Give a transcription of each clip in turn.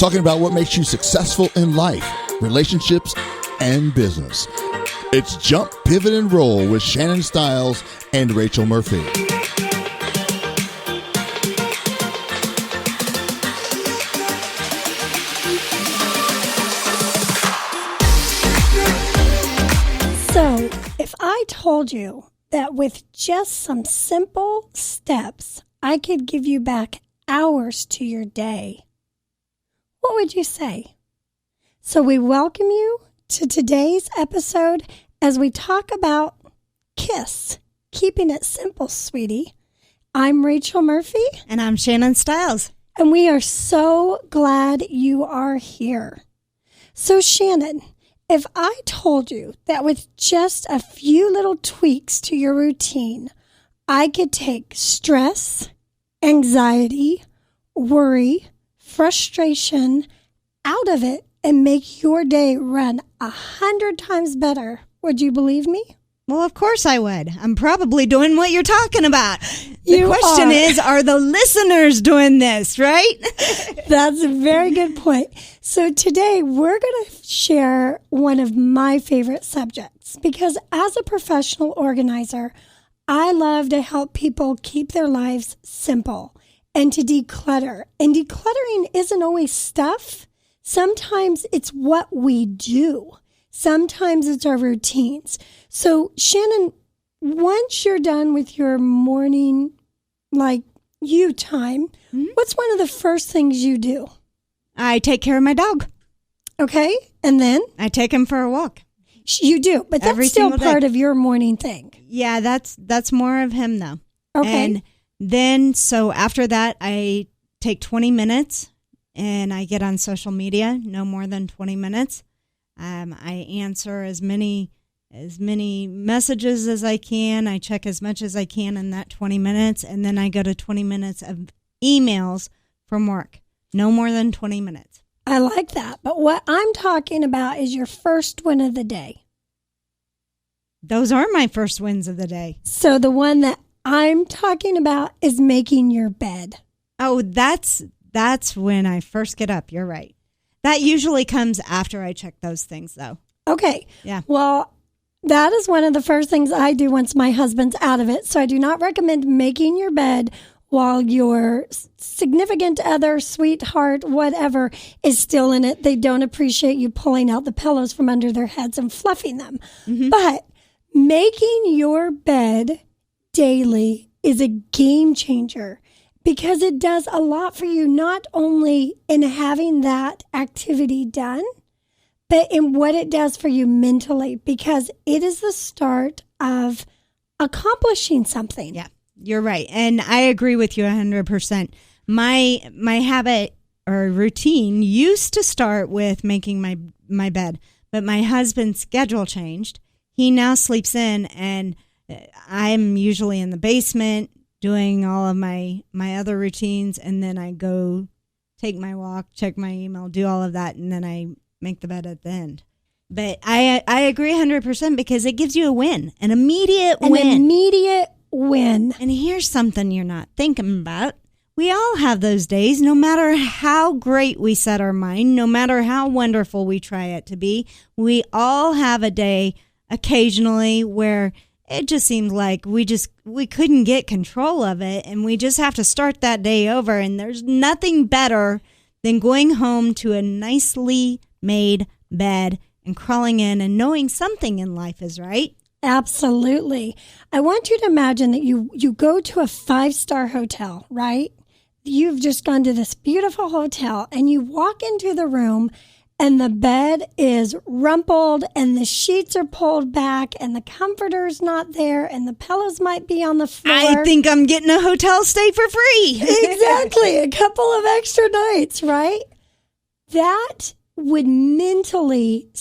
talking about what makes you successful in life, relationships, and business. It's Jump, Pivot, and Roll with Shannon Stiles and Rachel Murphy. So, if I told you that with just some simple steps, I could give you back hours to your day, what would you say? So we welcome you to today's episode as we talk about KISS, keeping it simple, sweetie. I'm Rachel Murphy. And I'm Shannon Stiles. And we are so glad you are here. So Shannon, if I told you that with just a few little tweaks to your routine, I could take stress, anxiety, worry, frustration out of it and make your day run 100 times better, would you believe me? Well, of course I would. I'm probably doing what you're talking about. You the question are. is, are the listeners doing this, right? That's a very good point. So today we're going to share one of my favorite subjects because as a professional organizer, I love to help people keep their lives simple and to declutter. And decluttering isn't always stuff. Sometimes it's what we do. Sometimes it's our routines. So Shannon, once you're done with your morning, like you time, what's one of the first things you do? I take care of my dog. Okay. And then? I take him for a walk. You do, but that's Every still single part day. of your morning thing. Yeah, that's more of him though. Okay. And then, so after that, I take 20 minutes and I get on social media, no more than 20 minutes. I answer as many messages as I can. I check as much as I can in that 20 minutes. And then I go to 20 minutes of emails from work. No more than 20 minutes. I like that. But what I'm talking about is your first win of the day. Those are my first wins of the day. So the one that I'm talking about is making your bed. Oh, that's when I first get up. You're right. That usually comes after I check those things, though. Okay. Yeah. Well, that is one of the first things I do once my husband's out of it. So I do not recommend making your bed while your significant other, sweetheart, whatever, is still in it. They don't appreciate you pulling out the pillows from under their heads and fluffing them. Mm-hmm. But making your bed daily is a game changer because it does a lot for you, not only in having that activity done, but in what it does for you mentally, because it is the start of accomplishing something. Yeah, you're right. And I agree with you 100%. My habit or routine used to start with making my bed, but my husband's schedule changed. He now sleeps in, and I'm usually in the basement doing all of my other routines, and then I go take my walk, check my email, do all of that, and then I make the bed at the end. But I agree 100% because it gives you a win, an immediate win. An immediate win. And here's something you're not thinking about. We all have those days, no matter how great we set our mind, no matter how wonderful we try it to be. We all have a day occasionally where it just seems like we couldn't get control of it, and we just have to start that day over. And there's nothing better than going home to a nicely made bed and crawling in and knowing something in life is right. Absolutely. I want you to imagine that you go to a 5-star hotel, right? You've just gone to this beautiful hotel and you walk into the room and the bed is rumpled and the sheets are pulled back and the comforter's not there and the pillows might be on the floor. I think I'm getting a hotel stay for free. Exactly. A couple of extra nights, right? That would mentally,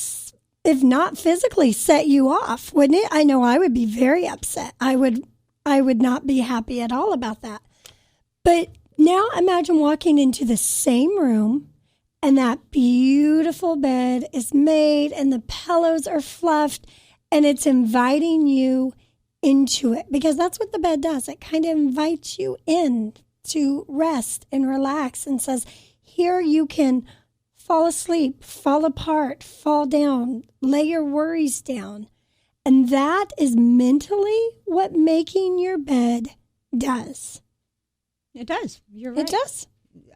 if not physically, set you off, wouldn't it? I know I would be very upset. I would not be happy at all about that. But now imagine walking into the same room and that beautiful bed is made and the pillows are fluffed and it's inviting you into it, because that's what the bed does. It kind of invites you in to rest and relax and says, here you can fall asleep, fall apart, fall down, lay your worries down. And that is mentally what making your bed does. It does. You're right. It does.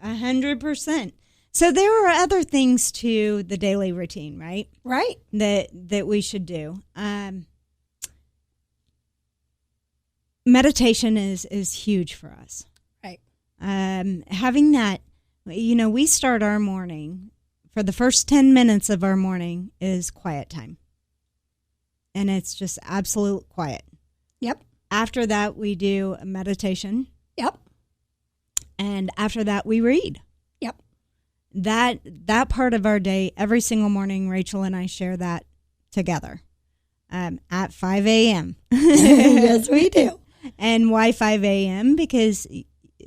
100%. So there are other things to the daily routine, right? Right. That we should do. Meditation is huge for us. Right. Having that, we start our morning, for the first 10 minutes of our morning is quiet time. And it's just absolute quiet. Yep. After that, we do a meditation. Yep. And after that, we read. Yep. That part of our day, every single morning, Rachel and I share that together at 5 a.m. Yes, we do. And why 5 a.m.? Because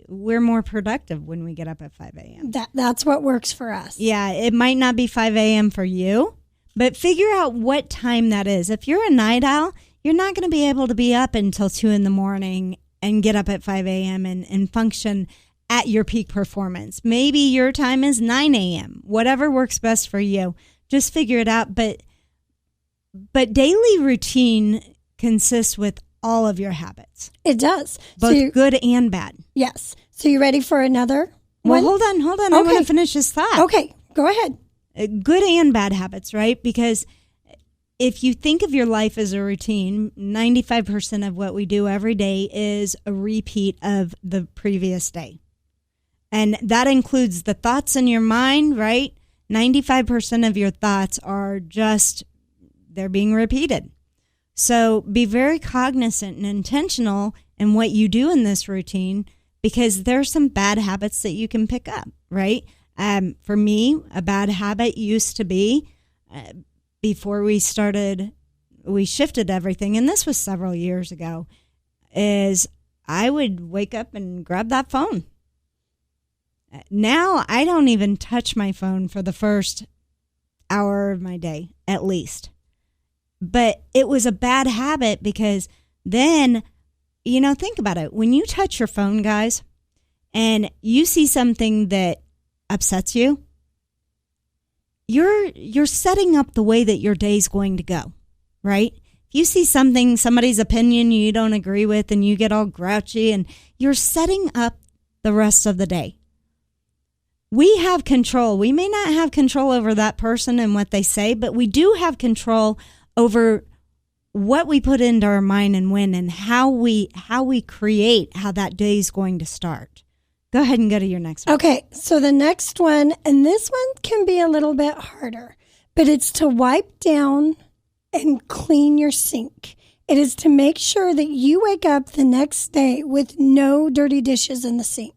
we're more productive when we get up at 5 a.m. That's what works for us. Yeah, it might not be 5 a.m. for you, but figure out what time that is. If you're a night owl, you're not going to be able to be up until 2 in the morning and get up at 5 a.m. and function at your peak performance. Maybe your time is 9 a.m., whatever works best for you. Just figure it out. But daily routine consists with all of your habits. It does. Both good and bad. Yes. So you ready for another Well, one? hold on. Okay. I want to finish this thought. Okay, go ahead. Good and bad habits, right? Because if you think of your life as a routine, 95% of what we do every day is a repeat of the previous day. And that includes the thoughts in your mind, right? 95% of your thoughts are just, they're being repeated. So be very cognizant and intentional in what you do in this routine, because there's some bad habits that you can pick up, right? For me, a bad habit used to be, before we shifted everything, and this was several years ago, is I would wake up and grab that phone. Now I don't even touch my phone for the first hour of my day, at least. But it was a bad habit because then, think about it. When you touch your phone, guys, and you see something that upsets you, you're setting up the way that your day's going to go, right? If you see somebody's opinion you don't agree with, and you get all grouchy, and you're setting up the rest of the day. We have control. We may not have control over that person and what they say, but we do have control over what we put into our mind and when, and how we create how that day is going to start. Go ahead and go to your next one. Okay, so the next one, and this one can be a little bit harder, but it's to wipe down and clean your sink. It is to make sure that you wake up the next day with no dirty dishes in the sink.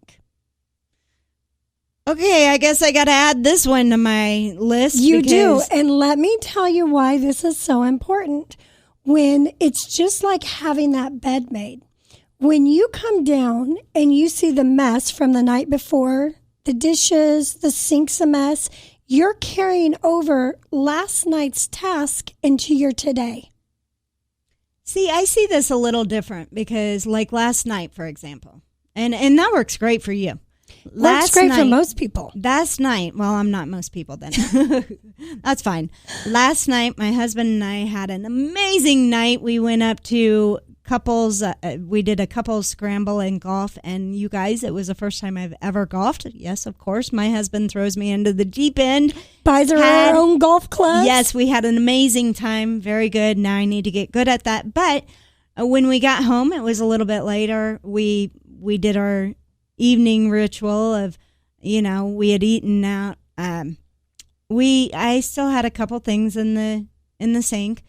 Okay, I guess I got to add this one to my list. You do, and let me tell you why this is so important. When it's just like having that bed made. When you come down and you see the mess from the night before, the dishes, the sink's a mess, you're carrying over last night's task into your today. See, I see this a little different because, like last night, for example, and that works great for you. Works great for most people. Last night, well, I'm not most people then. That's fine. Last night, my husband and I had an amazing night. We went up to couples. We did a couples scramble in golf, and you guys, it was the first time I've ever golfed. Yes, of course. My husband throws me into the deep end. Buys her our own golf club. Yes, we had an amazing time. Very good. Now I need to get good at that. But when we got home, it was a little bit later. We did our evening ritual of, we had eaten out. I still had a couple things in the sink.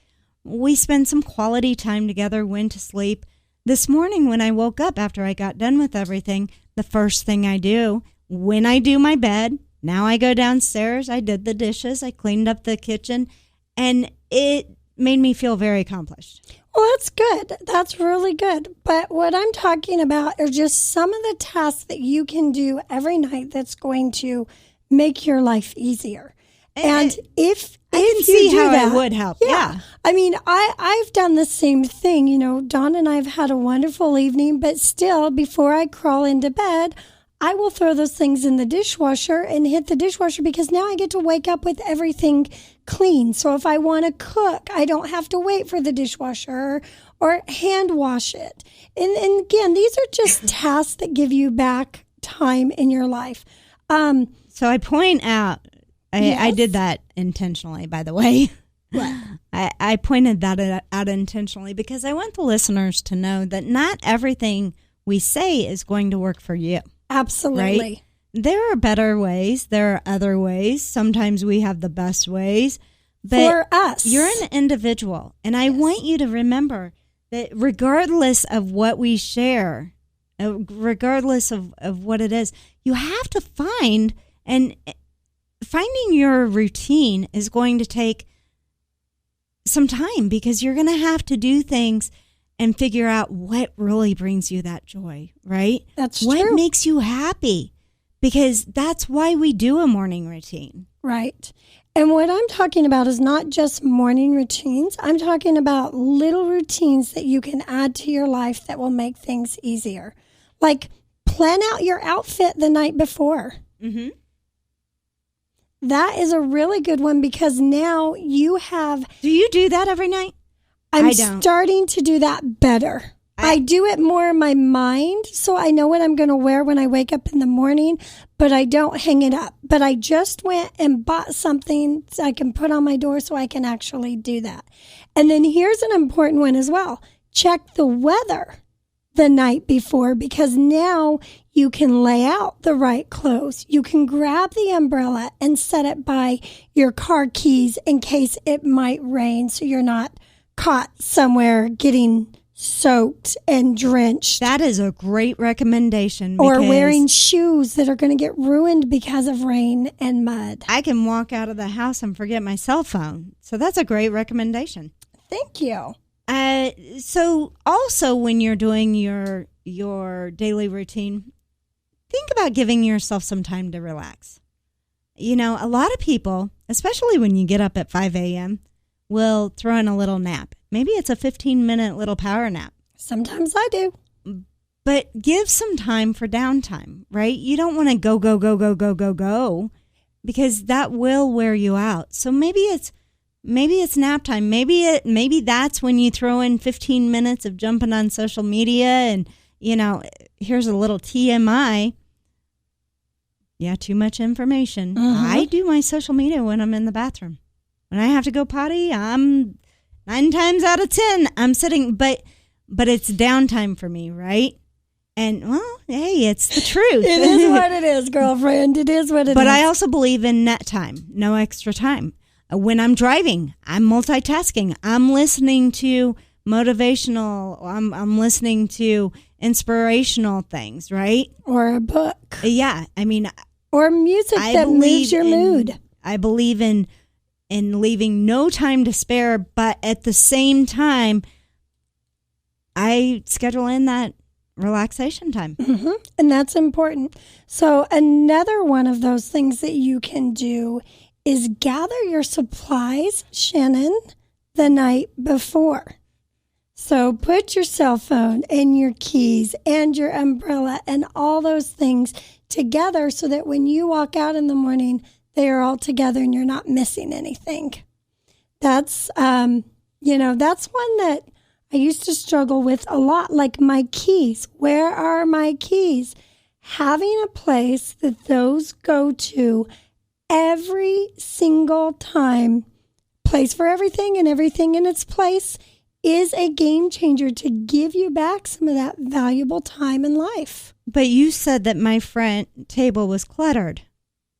We spent some quality time together, went to sleep. This morning when I woke up after I got done with everything, the first thing I do when I do my bed, now I go downstairs, I did the dishes, I cleaned up the kitchen, and it made me feel very accomplished. Well, that's good. That's really good. But what I'm talking about are just some of the tasks that you can do every night that's going to make your life easier. And if I can you see do how that, it would help. Yeah. I mean, I've done the same thing. Dawn and I have had a wonderful evening, but still, before I crawl into bed, I will throw those things in the dishwasher and hit the dishwasher because now I get to wake up with everything clean. So if I want to cook, I don't have to wait for the dishwasher or hand wash it. And again, these are just tasks that give you back time in your life. So I point out, I did that intentionally, by the way. What? I pointed that out intentionally because I want the listeners to know that not everything we say is going to work for you. Absolutely. Right? There are better ways. There are other ways. Sometimes we have the best ways. But for us. You're an individual. And I want you to remember that regardless of what we share, regardless of what it is, you have to find, and finding your routine is going to take some time because you're going to have to do things and figure out what really brings you that joy, right? That's what true. makes you happy, because that's why we do a morning routine. Right. And what I'm talking about is not just morning routines. I'm talking about little routines that you can add to your life that will make things easier. Like plan out your outfit the night before. Mm-hmm. That is a really good one because now you have... Do you do that every night? I'm I don't. starting to do that better. I do it more in my mind, so I know what I'm going to wear when I wake up in the morning, but I don't hang it up. But I just went and bought something so I can put on my door so I can actually do that. And then here's an important one as well. Check the weather the night before, because now you can lay out the right clothes. You can grab the umbrella and set it by your car keys in case it might rain so you're not caught somewhere getting soaked and drenched. That is a great recommendation. Or wearing shoes that are going to get ruined because of rain and mud. I can walk out of the house and forget my cell phone. So that's a great recommendation. Thank you. So also when you're doing your daily routine, think about giving yourself some time to relax. You know, a lot of people, especially when you get up at 5 a.m., will throw in a little nap. Maybe it's a 15-minute little power nap. Sometimes I do. But give some time for downtime, right? You don't want to go, because that will wear you out. So maybe it's nap time. Maybe that's when you throw in 15 minutes of jumping on social media. And, you know, here's a little TMI. Yeah, too much information. Mm-hmm. I do my social media when I'm in the bathroom. When I have to go potty, I'm 9 times out of 10, I'm sitting, but it's downtime for me, right? And, well, hey, it's the truth. It is what it is, girlfriend. It is what it is. But I also believe in net time, no extra time. When I'm driving, I'm multitasking. I'm listening to motivational, I'm listening to inspirational things, right? Or a book. Yeah, I mean. Or music that moves your mood. I believe in leaving no time to spare, but at the same time, I schedule in that relaxation time. Mm-hmm. And that's important. So another one of those things that you can do is gather your supplies, Shannon, the night before. So put your cell phone and your keys and your umbrella and all those things together so that when you walk out in the morning, they are all together and you're not missing anything. That's, that's one that I used to struggle with a lot, like my keys. Where are my keys? Having a place that those go to every single time, place for everything and everything in its place, is a game changer to give you back some of that valuable time in life. But you said that my front table was cluttered.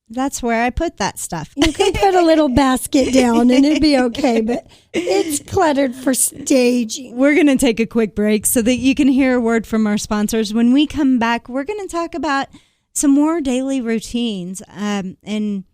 That's where I put that stuff. You can put a little basket down and it'd be okay, but it's cluttered for staging. We're going to take a quick break so that you can hear a word from our sponsors. When we come back, we're going to talk about some more daily routines. And,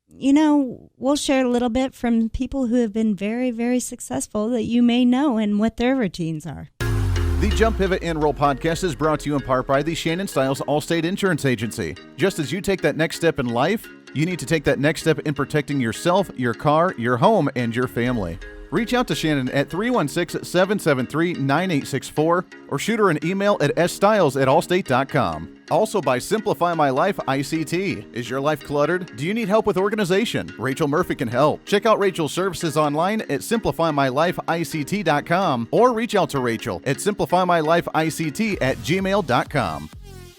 you know, we'll share a little bit from people who have been very, very successful that you may know and what their routines are. The Jump, Pivot, and Roll podcast is brought to you in part by the Shannon Styles Allstate Insurance Agency. Just as you take that next step in life, you need to take that next step in protecting yourself, your car, your home, and your family. Reach out to Shannon at 316-773-9864 or shoot her an email at sstyles@allstate.com. Also by Simplify My Life ICT. Is your life cluttered? Do you need help with organization? Rachel Murphy can help. Check out Rachel's services online at simplifymylifeict.com or reach out to Rachel at simplifymylifeict@gmail.com.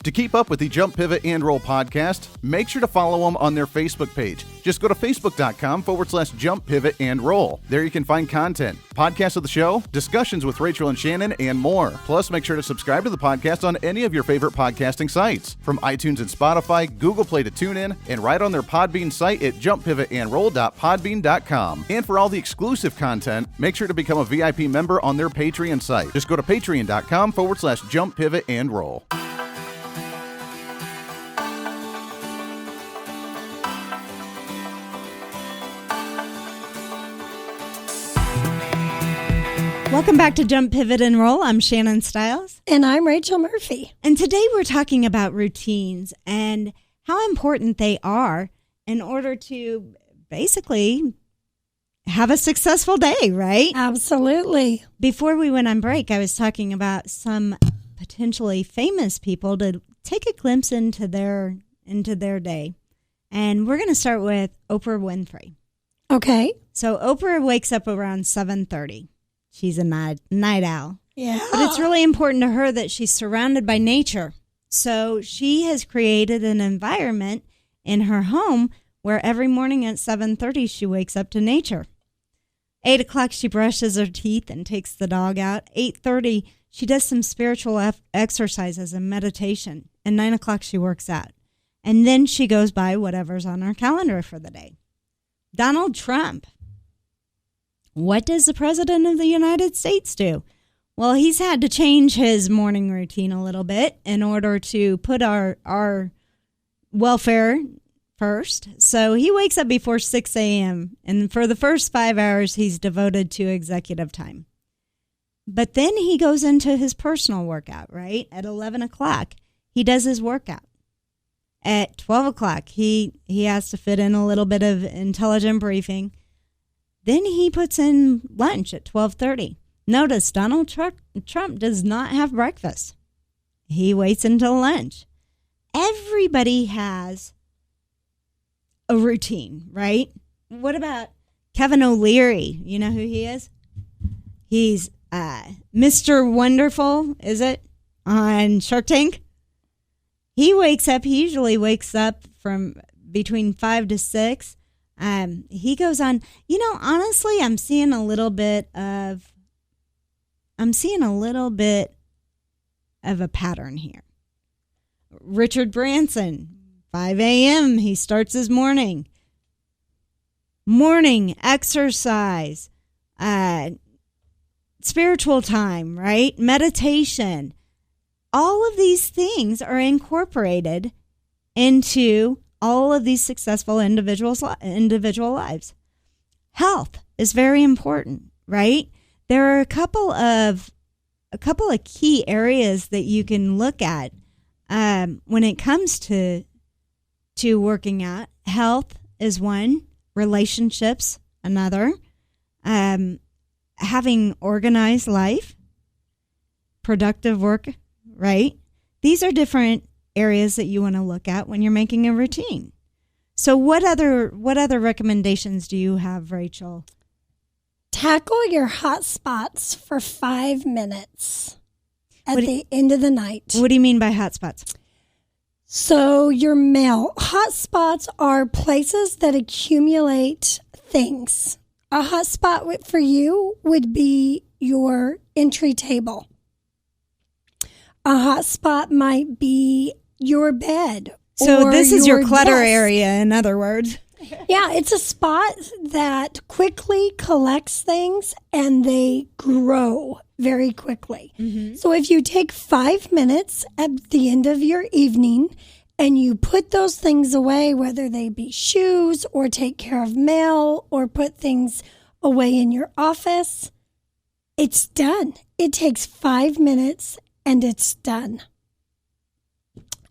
To keep up with the Jump, Pivot, and Roll podcast, make sure to follow them on their Facebook page. Just go to facebook.com/Jump, Pivot, and Roll. There you can find content, podcasts of the show, discussions with Rachel and Shannon, and more. Plus, make sure to subscribe to the podcast on any of your favorite podcasting sites, from iTunes and Spotify, Google Play to TuneIn, and right on their Podbean site at jumppivotandroll.podbean.com. And for all the exclusive content, make sure to become a VIP member on their Patreon site. Just go to patreon.com/Jump, Pivot, and Roll. Welcome back to Jump, Pivot, and Roll. I'm Shannon Stiles. And I'm Rachel Murphy. And today we're talking about routines and how important they are in order to basically have a successful day, right? Absolutely. Before we went on break, I was talking about some potentially famous people to take a glimpse into their day. And we're going to start with Oprah Winfrey. Okay. So Oprah wakes up around 7:30. She's a night owl. Yeah. But it's really important to her that she's surrounded by nature. So she has created an environment in her home where every morning at 7:30 she wakes up to nature. 8 o'clock she brushes her teeth and takes the dog out. 8:30 she does some spiritual exercises and meditation. And 9 o'clock she works out. And then she goes by whatever's on her calendar for the day. Donald Trump. What does the President of the United States do? Well, he's had to change his morning routine a little bit in order to put our welfare first. So he wakes up before 6 a.m. and for the first 5 hours, he's devoted to executive time. But then he goes into his personal workout, right? At 11 o'clock, he does his workout. At 12 o'clock, he has to fit in a little bit of intelligent briefing. Then he puts in lunch at 12:30. Notice Donald Trump does not have breakfast. He waits until lunch. Everybody has a routine, right? What about Kevin O'Leary? You know who he is? He's Mr. Wonderful, is it? On Shark Tank. He usually wakes up from between 5 to 6. He goes on, honestly, I'm seeing a little bit of a pattern here. Richard Branson, 5 a.m., he starts his morning exercise, spiritual time, right? Meditation. All of these things are incorporated into all of these successful individual lives. Health is very important, right? There are a couple of key areas that you can look at when it comes to working out. Health is one, relationships another, having organized life, productive work, right? These are different areas that you want to look at when you're making a routine. So what other recommendations do you have, Rachel? Tackle your hot spots for 5 minutes at the end of the night. What do you mean by hot spots? So your mail. Hot spots are places that accumulate things. A hot spot for you would be your entry table. A hot spot might be your bed. So this is your clutter desk. area, in other words. Yeah, it's a spot that quickly collects things and they grow very quickly. Mm-hmm. So if you take 5 minutes at the end of your evening and you put those things away, whether they be shoes or take care of mail or put things away in your office, it's done. It takes 5 minutes and it's done.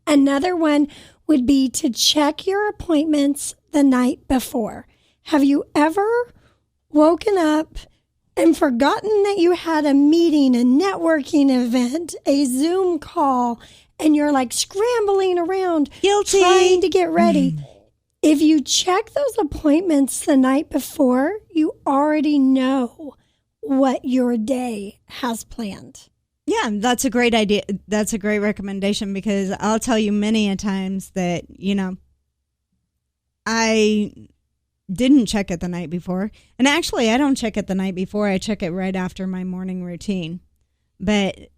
Another one would be to check your appointments the night before. Have you ever woken up and forgotten that you had a meeting, a networking event, a Zoom call, and you're like scrambling around, Guilty. trying to get ready. If you check those appointments the night before, you already know what your day has planned. Yeah, that's a great idea. That's a great recommendation, because I'll tell you many a times that, I didn't check it the night before. And actually, I don't check it the night before. I check it right after my morning routine. But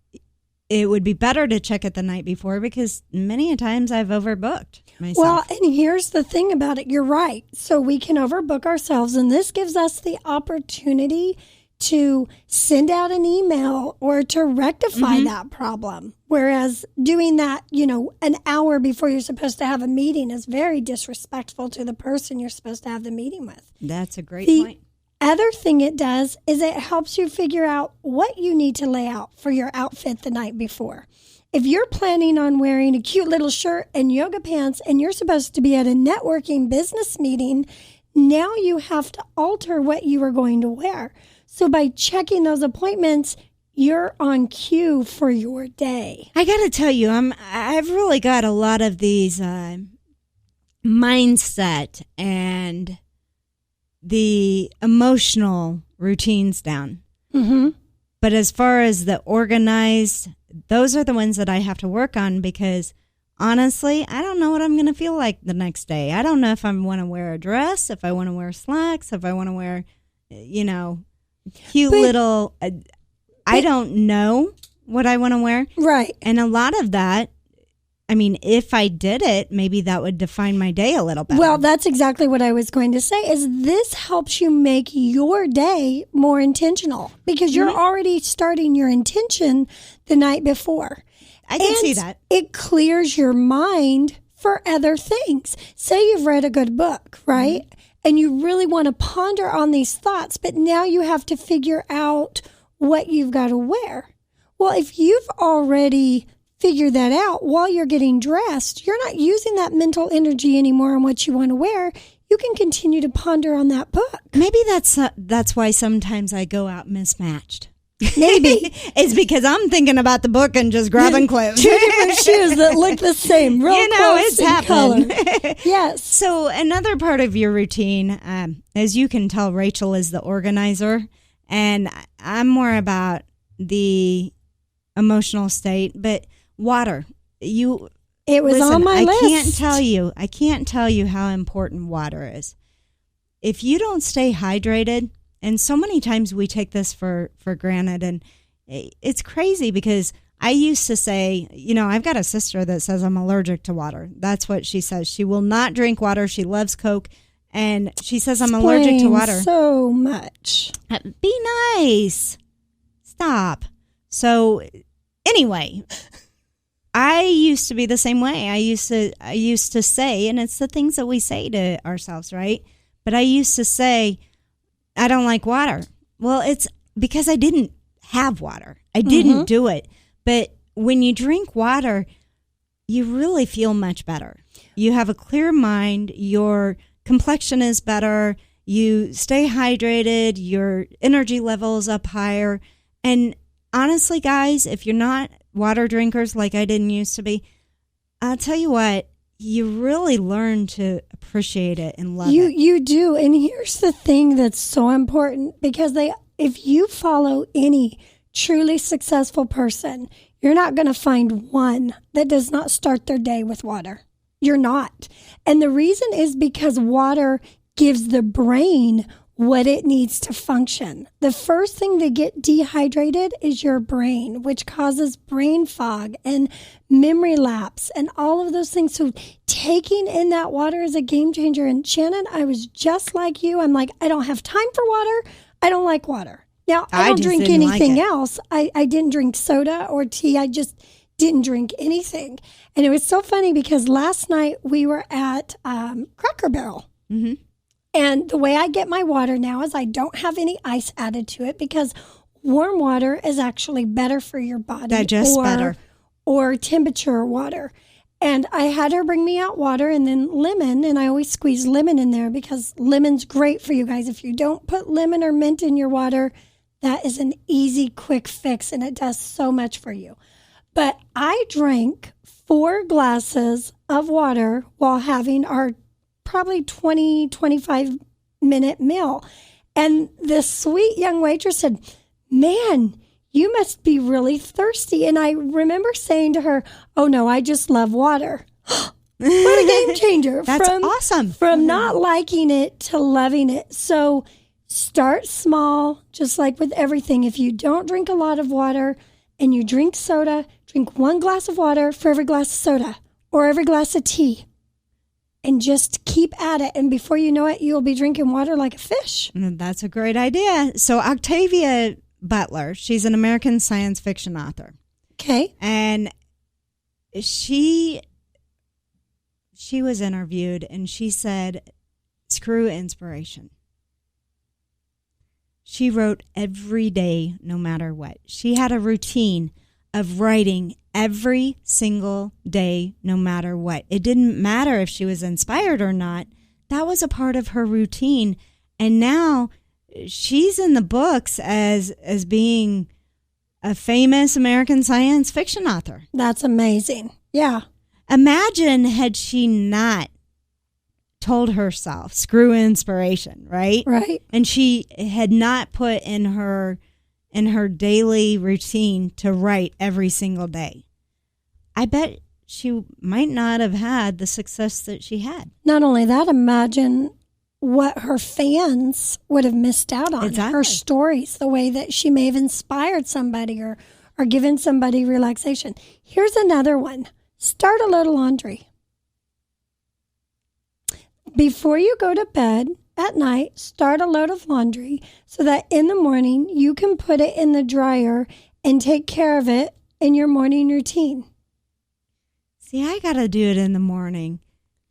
it would be better to check it the night before, because many a times I've overbooked myself. Well, and here's the thing about it. You're right. So we can overbook ourselves, and this gives us the opportunity to send out an email or to rectify that problem. Whereas doing that, an hour before you're supposed to have a meeting is very disrespectful to the person you're supposed to have the meeting with. That's a great The point. other thing it does is it helps you figure out what you need to lay out for your outfit the night before. If you're planning on wearing a cute little shirt and yoga pants and you're supposed to be at a networking business meeting, now you have to alter what you are going to wear. So by checking those appointments, you're on cue for your day. I got to tell you, I've really got a lot of these mindset and the emotional routines down. Mm-hmm. But as far as the organized, those are the ones that I have to work on, because honestly, I don't know what I'm going to feel like the next day. I don't know if I want to wear a dress, if I want to wear slacks, if I want to wear, cute little, I don't know what I want to wear. Right. And a lot of that, if I did it, maybe that would define my day a little better. Well, that's exactly what I was going to say, is this helps you make your day more intentional, because you're already starting your intention the night before. I can see that. It clears your mind for other things. Say you've read a good book, right? Mm-hmm. And you really want to ponder on these thoughts, but now you have to figure out what you've got to wear. Well, if you've already figured that out while you're getting dressed, you're not using that mental energy anymore on what you want to wear. You can continue to ponder on that book. Maybe that's why sometimes I go out mismatched. Maybe. It's because I'm thinking about the book and just grabbing clothes. Two different shoes that look the same, real close it's in happened. color. Yes. So another part of your routine, as you can tell, Rachel is the organizer, and I'm more about the emotional state. But water, it was on my list. I can't tell you how important water is. If you don't stay hydrated, and so many times we take this for granted, and it's crazy, because I used to say, I've got a sister that says I'm allergic to water. That's what she says. She will not drink water. She loves Coke, and she says I'm allergic to water. So much. Be nice. Stop. So anyway, I used to be the same way. I used to say, and it's the things that we say to ourselves, right? But I used to say, I don't like water. Well, it's because I didn't have water. I didn't do it. But when you drink water, you really feel much better. You have a clear mind. Your complexion is better. You stay hydrated. Your energy level is up higher. And honestly, guys, if you're not water drinkers like I didn't used to be, I'll tell you what, you really learn to appreciate it and love it. You do. And here's the thing that's so important, because if you follow any truly successful person, you're not going to find one that does not start their day with water. You're not. And the reason is because water gives the brain what it needs to function. The first thing to get dehydrated is your brain, which causes brain fog and memory lapse and all of those things. So taking in that water is a game changer. And Shannon, I was just like you. I'm like, I don't have time for water. I don't like water. Now, I don't drink anything else. I didn't drink soda or tea. I just didn't drink anything. And it was so funny because last night we were at Cracker Barrel. Mm-hmm. And the way I get my water now is I don't have any ice added to it, because warm water is actually better for your body. Digest better. Or temperature water. And I had her bring me out water and then lemon, and I always squeeze lemon in there because lemon's great for you guys. If you don't put lemon or mint in your water, That is an easy, quick fix, and it does so much for you. But I drank 4 glasses of water while having our probably 20, 25-minute meal. And this sweet young waitress said, "Man, you must be really thirsty." And I remember saying to her, "Oh, no, I just love water." What a game changer. That's awesome. From not liking it to loving it. So start small, just like with everything. If you don't drink a lot of water and you drink soda, drink 1 glass of water for every glass of soda or every glass of tea. And just keep at it. And before you know it, you'll be drinking water like a fish. That's a great idea. So Octavia Butler, she's an American science fiction author. Okay. And she was interviewed and she said, screw inspiration. She wrote every day, no matter what. She had a routine of writing every single day, no matter what. It didn't matter if she was inspired or not. That was a part of her routine. And now she's in the books as being a famous American science fiction author. That's amazing. Yeah. Imagine had she not told herself, screw inspiration, right? Right. And she had not put in her daily routine to write every single day. I bet she might not have had the success that she had. Not only that, imagine what her fans would have missed out on. Exactly. Her stories, the way that she may have inspired somebody or given somebody relaxation. Here's another one. Start a load of laundry. Before you go to bed at night, start a load of laundry so that in the morning you can put it in the dryer and take care of it in your morning routine. See, I got to do it in the morning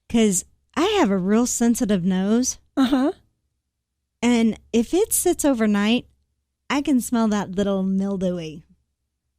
because I have a real sensitive nose. Uh-huh. And if it sits overnight, I can smell that little mildewy.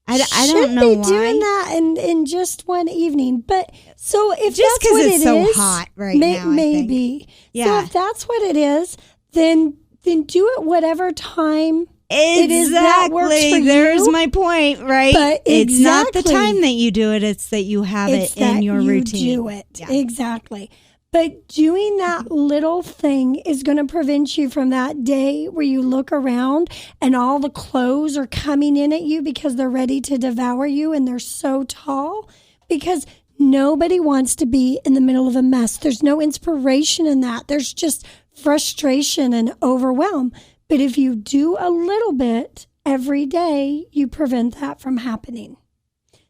I don't know why. Should be doing that in just one evening. But so if just that's what it's it so is, hot right now, maybe. Yeah. So if that's what it is, then do it whatever time it is that works for you. There's my point, right? But it's not the exactly. time that you do it; it's that you have It's it in that your you routine. do it. Yeah. Exactly. But doing that little thing is going to prevent you from that day where you look around and all the clothes are coming in at you because they're ready to devour you and they're so tall. Because nobody wants to be in the middle of a mess. There's no inspiration in that. There's just frustration and overwhelm. But if you do a little bit every day, you prevent that from happening.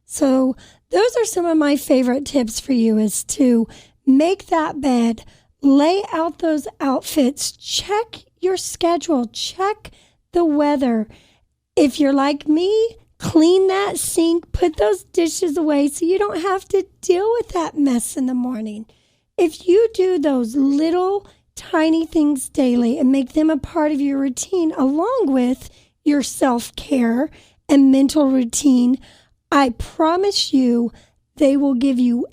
So those are some of my favorite tips for you, is to make that bed, lay out those outfits, check your schedule, check the weather. If you're like me, clean that sink, put those dishes away so you don't have to deal with that mess in the morning. If you do those little tiny things daily and make them a part of your routine along with your self-care and mental routine, I promise you they will give you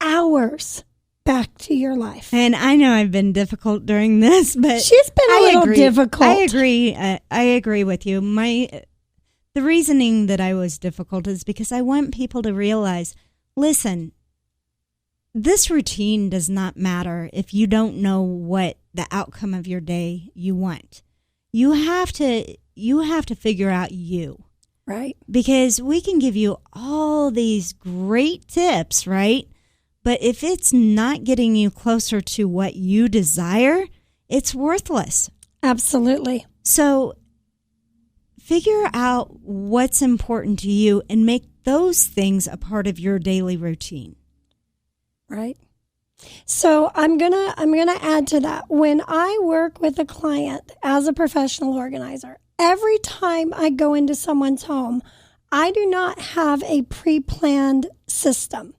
hours back to your life. And I know I've been difficult during this, but she's been a little difficult. I agree. I agree with you. The reasoning that I was difficult is because I want people to realize, listen, this routine does not matter if you don't know what the outcome of your day you want. You have to figure out you. Right. Because we can give you all these great tips, right? But if it's not getting you closer to what you desire, it's worthless. Absolutely. So figure out what's important to you and make those things a part of your daily routine. Right. So I'm gonna add to that. When I work with a client as a professional organizer, every time I go into someone's home, I do not have a pre-planned system.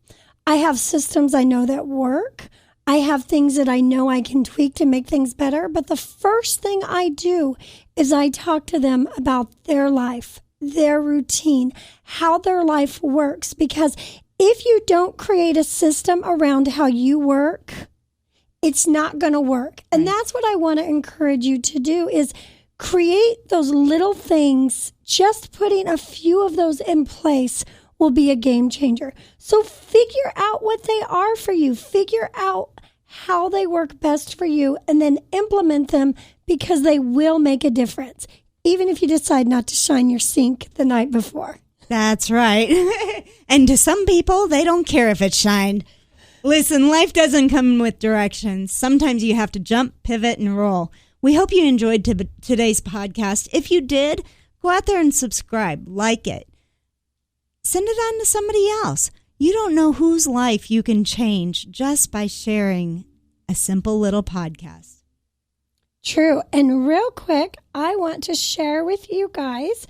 I have systems I know that work. I have things that I know I can tweak to make things better. But the first thing I do is I talk to them about their life, their routine, how their life works. Because if you don't create a system around how you work, it's not going to work. And that's what I want to encourage you to do, is create those little things. Just putting a few of those in place will be a game changer. So figure out what they are for you. Figure out how they work best for you and then implement them, because they will make a difference, even if you decide not to shine your sink the night before. That's right. And to some people, they don't care if it's shined. Listen, life doesn't come with directions. Sometimes you have to jump, pivot, and roll. We hope you enjoyed today's podcast. If you did, go out there and subscribe, like it. Send it on to somebody else. You don't know whose life you can change just by sharing a simple little podcast. True. And real quick, I want to share with you guys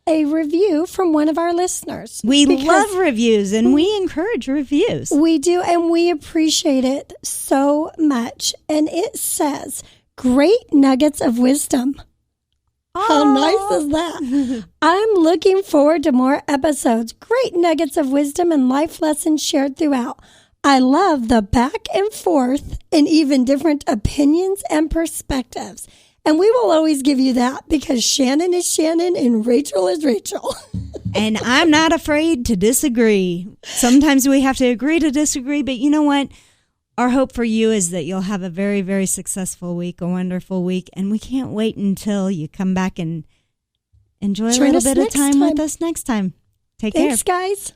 a review from one of our listeners. We love reviews, and we encourage reviews. We do, and we appreciate it so much. And it says, great nuggets of wisdom. How nice is that? I'm looking forward to more episodes. Great nuggets of wisdom and life lessons shared throughout. I love the back and forth and even different opinions and perspectives. And we will always give you that, because Shannon is Shannon and Rachel is Rachel. And I'm not afraid to disagree. Sometimes we have to agree to disagree, but you know what? Our hope for you is that you'll have a very, very successful week, a wonderful week, and we can't wait until you come back and enjoy a little bit of time with us next time. Take care. Thanks, guys.